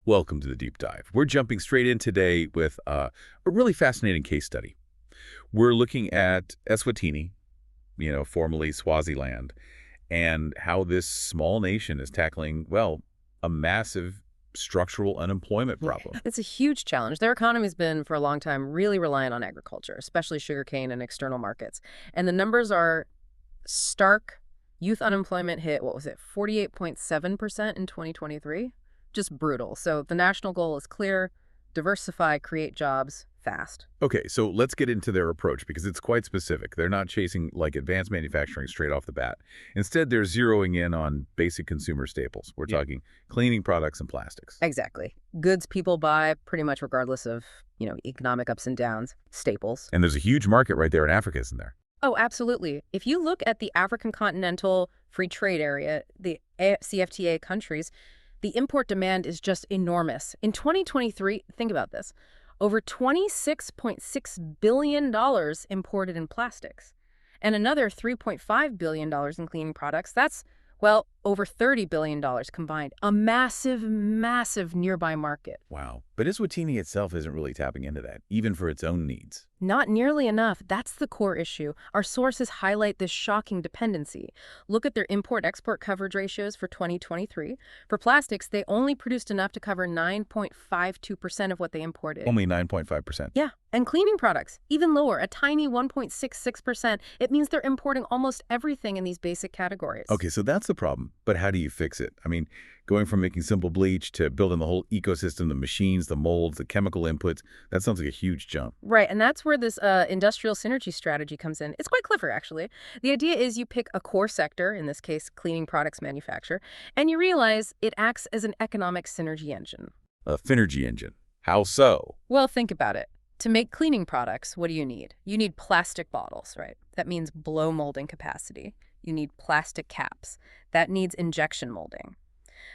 Welcome to the deep dive. We're jumping straight in today with a really fascinating case study. We're looking at Eswatini, formerly Swaziland, and how this small nation is tackling, well, a massive structural unemployment problem. It's a huge challenge. Their economy's been, for a long time, really reliant on agriculture, especially sugarcane and external markets. And the numbers are stark. Youth unemployment hit, what was it, 48.7% in 2023? Just brutal. So the national goal is clear: diversify, create jobs, fast. Okay, so let's get into their approach because it's quite specific. They're not chasing like advanced manufacturing straight off the bat. Instead, they're zeroing in on basic consumer staples. We're talking cleaning products and plastics. Exactly. Goods people buy pretty much regardless of, economic ups and downs, staples. And there's a huge market right there in Africa, isn't there? Oh, absolutely. If you look at the African Continental Free Trade Area, the CFTA countries, the import demand is just enormous. In 2023, think about this, over $26.6 billion imported in plastics and another $3.5 billion in cleaning products. That's, well, over $30 billion combined. A massive, massive nearby market. Wow. But Eswatini itself isn't really tapping into that, even for its own needs. Not nearly enough. That's the core issue. Our sources highlight this shocking dependency. Look at their import-export coverage ratios for 2023. For plastics, they only produced enough to cover 9.52% of what they imported. Only 9.5%. Yeah. And cleaning products, even lower, a tiny 1.66%. It means they're importing almost everything in these basic categories. Okay, so that's the problem. But how do you fix it? I mean, going from making simple bleach to building the whole ecosystem, the machines, the molds, the chemical inputs, that sounds like a huge jump. Right, and that's where this industrial synergy strategy comes in. It's quite clever, actually. The idea is you pick a core sector, in this case, cleaning products manufacture, and you realize it acts as an economic synergy engine. A Finergy engine. How so? Well, think about it. To make cleaning products, what do you need? You need plastic bottles, right? That means blow molding capacity. You need plastic caps. That needs injection molding.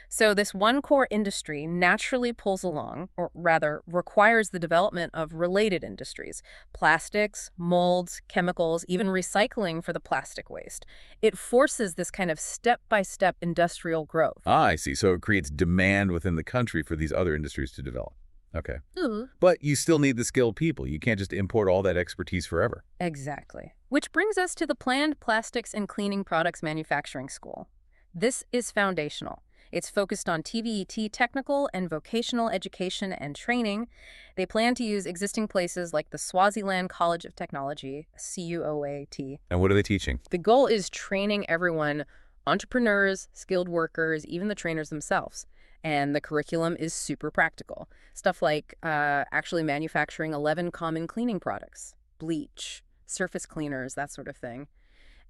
So this one core industry naturally pulls along, or rather requires the development of related industries: plastics, molds, chemicals, even recycling for the plastic waste. It forces this kind of step-by-step industrial growth. Ah, I see. So it creates demand within the country for these other industries to develop. Okay. Ooh. But you still need the skilled people. You can't just import all that expertise forever. Exactly. Which brings us to the planned Plastics and Cleaning Products Manufacturing School. This is foundational. It's focused on TVET technical and vocational education and training. They plan to use existing places like the Swaziland College of Technology, CUOAT. And what are they teaching? The goal is training everyone: entrepreneurs, skilled workers, even the trainers themselves. And the curriculum is super practical. Stuff like actually manufacturing 11 common cleaning products, bleach, surface cleaners, that sort of thing.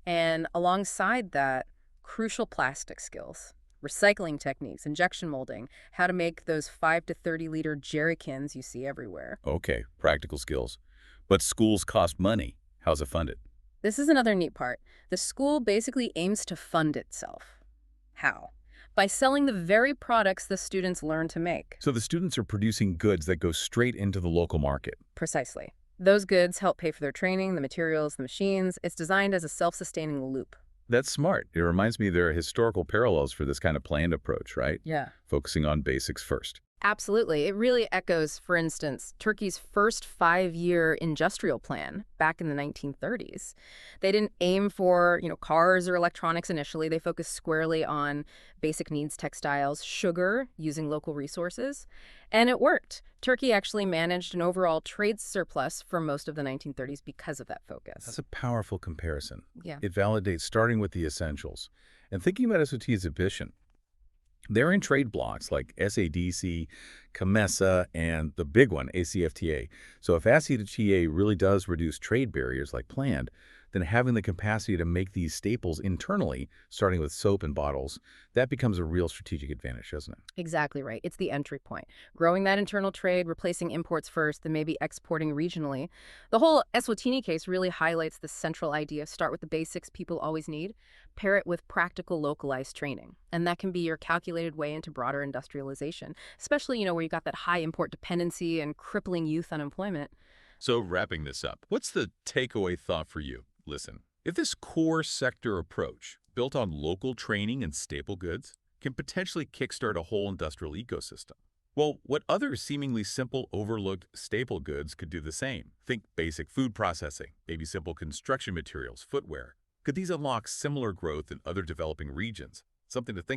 And alongside that, crucial plastic skills: recycling techniques, injection molding, how to make those 5 to 30-liter jerrycans you see everywhere. Okay, practical skills. But schools cost money. How's it funded? This is another neat part. The school basically aims to fund itself. How? By selling the very products the students learn to make. So the students are producing goods that go straight into the local market. Precisely. Those goods help pay for their training, the materials, the machines. It's designed as a self-sustaining loop. That's smart. It reminds me there are historical parallels for this kind of planned approach, right? Yeah. Focusing on basics first. Absolutely. It really echoes, for instance, Turkey's first 5-year industrial plan back in the 1930s. They didn't aim for, cars or electronics initially. They focused squarely on basic needs textiles, sugar, using local resources. And it worked. Turkey actually managed an overall trade surplus for most of the 1930s because of that focus. That's a powerful comparison. Yeah. It validates starting with the essentials. And thinking about Eswatini's ambition, they're in trade blocs like SADC, CAMESA, and the big one, ACFTA. So if ACFTA really does reduce trade barriers like planned, then having the capacity to make these staples internally, starting with soap and bottles, that becomes a real strategic advantage, doesn't it? Exactly right. It's the entry point. Growing that internal trade, replacing imports first, then maybe exporting regionally. The whole Eswatini case really highlights the central idea: start with the basics people always need, pair it with practical localized training. And that can be your calculated way into broader industrialization, especially, where you got that high import dependency and crippling youth unemployment. So wrapping this up, what's the takeaway thought for you? Listen, if this core sector approach, built on local training and staple goods, can potentially kickstart a whole industrial ecosystem, Well, what other seemingly simple, overlooked staple goods could do the same? Think basic food processing, maybe simple construction materials, footwear. Could these unlock similar growth in other developing regions? Something to think